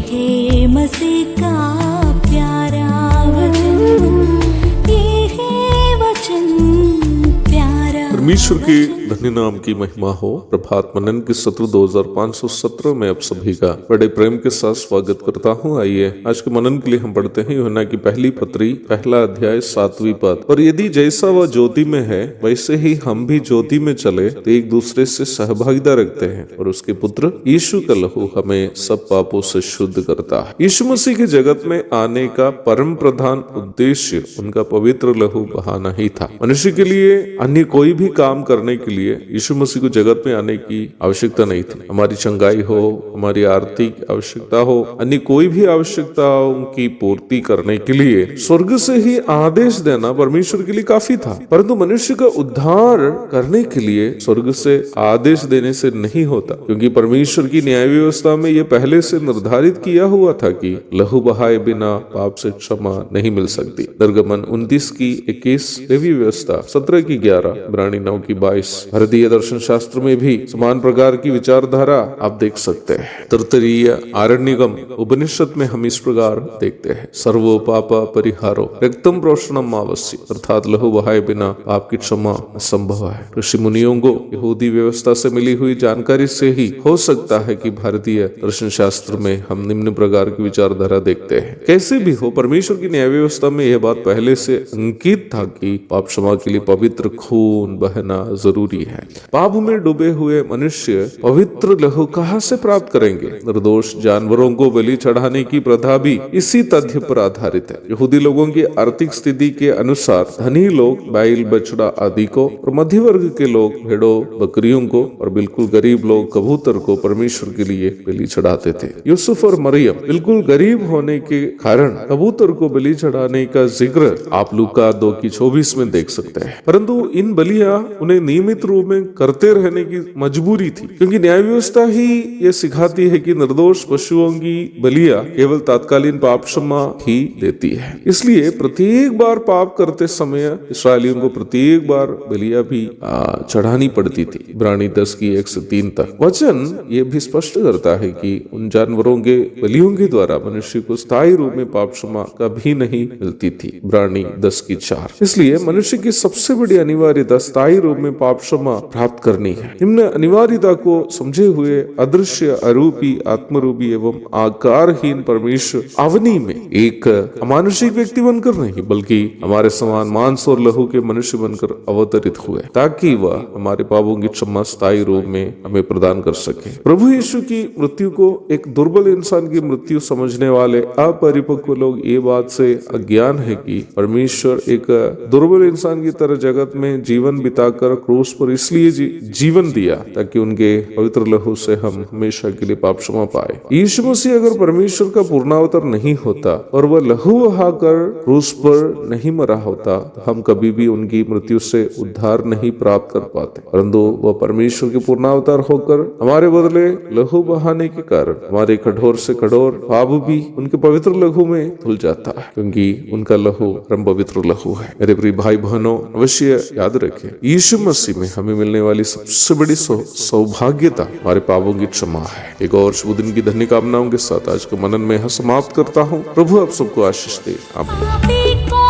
है मसीह का प्यारा वचन, ये है वचन प्यारा। परमेश्वर के धन्य नाम की महिमा हो। प्रभात मनन के सत्र 2517 में आप सभी का बड़े प्रेम के साथ स्वागत करता हूँ। आइए आज के मनन के लिए हम पढ़ते हैं यूहन्ना की पहली पत्री, पहला अध्याय 7वीं पद। और यदि जैसा वह ज्योति में है वैसे ही हम भी ज्योति में चले तो एक दूसरे से सहभागिता रखते हैं, और उसके पुत्र यीशु का लहू हमें सब पापों से शुद्ध करता है। यीशु मसीह के जगत में आने का परम प्रधान उद्देश्य उनका पवित्र लहू बहाना ही था। मनुष्य के लिए अन्य कोई भी काम करने के लिए यीशु मसीह को जगत में आने की आवश्यकता नहीं थी। हमारी चंगाई हो, हमारी आर्थिक आवश्यकता हो, अन्य कोई भी आवश्यकताओं की पूर्ति करने के लिए स्वर्ग से ही आदेश देना परमेश्वर के लिए काफी था। परंतु मनुष्य का उद्धार करने के लिए स्वर्ग से आदेश देने से नहीं होता, क्योंकि परमेश्वर की न्याय व्यवस्था में यह पहले से निर्धारित किया हुआ था कि लहू बहाए बिना पाप से क्षमा नहीं मिल सकती। निर्गमन 29 की 21, लेवी व्यवस्था 17 की 11, इब्रानी 9 की 22। भारतीय दर्शन शास्त्र में भी समान प्रकार की विचारधारा आप देख सकते हैं। तैत्तिरीय आरण्यकम उपनिषद में हम इस प्रकार देखते हैं, सर्वो पाप परिहारो रक्तम प्रोषणम आवश्य, अर्थात लहू बहाए बिना पाप की क्षमा असंभव है। ऋषि मुनियों को यहूदी व्यवस्था से मिली हुई जानकारी से ही हो सकता है कि भारतीय दर्शन शास्त्र में हम निम्न प्रकार की विचारधारा देखते हैं। कैसे भी हो, परमेश्वर की न्याय व्यवस्था में यह बात पहले से अंकित था कि पाप क्षमा के लिए पवित्र खून बहना जरूरी है। पाप में डूबे हुए मनुष्य पवित्र लहू कहाँ से प्राप्त करेंगे? निर्दोष जानवरों को बलि चढ़ाने की प्रथा भी इसी तथ्य पर आधारित है। यहूदी लोगों की आर्थिक स्थिति के अनुसार धनी लोग बैल बछड़ा आदि को, और मध्य वर्ग के लोग भेड़ों बकरियों को, और बिल्कुल गरीब लोग कबूतर को परमेश्वर के लिए बलि चढ़ाते थे। यूसुफ और मरियम बिल्कुल गरीब होने के कारण कबूतर को बलि चढ़ाने का जिक्र आप लूका 2 की 24 में देख सकते हैं। परंतु इन बलियां उन्हें नियमित रूप में करते रहने की मजबूरी थी, क्योंकि न्याय व्यवस्था ही ये सिखाती है कि निर्दोष पशुओं की बलियां केवल तात्कालीन पाप क्षमा ही देती है। इसलिए प्रत्येक बार पाप करते समय इस्राएलियों को प्रत्येक बार बलियां भी चढ़ानी पड़ती थी। इब्रानी 10 की 1 से 3 तक। वचन ये भी स्पष्ट करता है कि उन जानवरों के बलियों के द्वारा मनुष्य को स्थायी रूप में पाप क्षमा कभी नहीं मिलती थी। इब्रानी 10 की 4। इसलिए मनुष्य की सबसे बड़ी अनिवार्यता स्थायी रूप में पाप क्षमा प्राप्त करनी है। निम्न अनिवार्यता को समझे हुए अदृश्य, अरूपी, आत्मरूपी एवं आकारहीन परमेश्वर अवनी में एक अमानुषिक व्यक्ति बनकर नहीं, बल्कि हमारे समान मांस और लहू के मनुष्य बनकर अवतरित हुए, ताकि वह हमारे पापों की क्षमा स्थायी रूप में हमें प्रदान कर सके। प्रभु यीशु की मृत्यु को एक दुर्बल इंसान की मृत्यु समझने वाले अपरिपक्व लोग ये बात से अज्ञान है कि परमेश्वर एक दुर्बल इंसान की तरह जगत में जीवन बिताकर क्रूस पर इसलिए जीवन दिया ताकि उनके पवित्र लहू से हम हमेशा के लिए पाप क्षमा पाए। यीशु मसीह अगर परमेश्वर का पूर्णावतार नहीं होता और वह लहू बहाकर क्रूस पर नहीं मरा होता, तो हम कभी भी उनकी मृत्यु से उद्धार नहीं प्राप्त कर पाते। परंतु वह परमेश्वर के पूर्णावतार होकर हमारे बदले लहू बहाने के कारण हमारे कठोर से कठोर पाप भी उनके पवित्र लहू में धुल जाता है, क्योंकि उनका लहू परम पवित्र लहू है। मेरे प्रिय भाई बहनों, अवश्य याद रखें, यीशु मसीह में हमें मिलने वाली सबसे बड़ी सौभाग्यता हमारे पापों की क्षमा है। एक और शुभ दिन की धन्य कामनाओं के साथ आज के मनन में समाप्त करता हूँ। प्रभु आप सबको आशीष दे। आमीन।